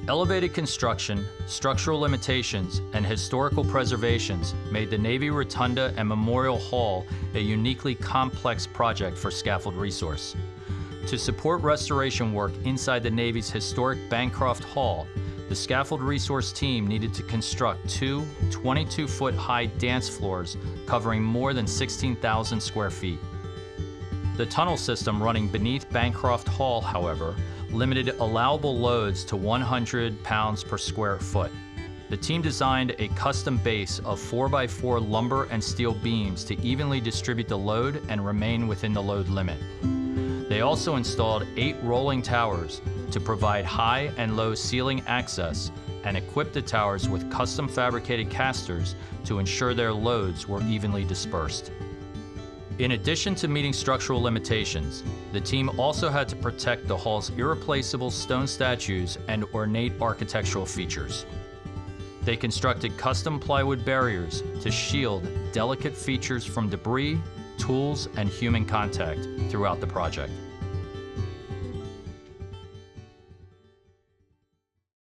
Elevated construction, structural limitations, and historical preservations made the Navy Rotunda and Memorial Hall a uniquely complex project for Scaffold Resource. To support restoration work inside the Navy's historic Bancroft Hall, the Scaffold Resource team needed to construct two 22-foot-high dance floors covering more than 16,000 square feet. The tunnel system running beneath Bancroft Hall, however, limited allowable loads to 100 pounds per square foot. The team designed a custom base of 4x4 lumber and steel beams to evenly distribute the load and remain within the load limit. They also installed 8 rolling towers to provide high and low ceiling access and equipped the towers with custom fabricated casters to ensure their loads were evenly dispersed. In addition to meeting structural limitations, the team also had to protect the hall's irreplaceable stone statues and ornate architectural features. They constructed custom plywood barriers to shield delicate features from debris, tools, and human contact throughout the project.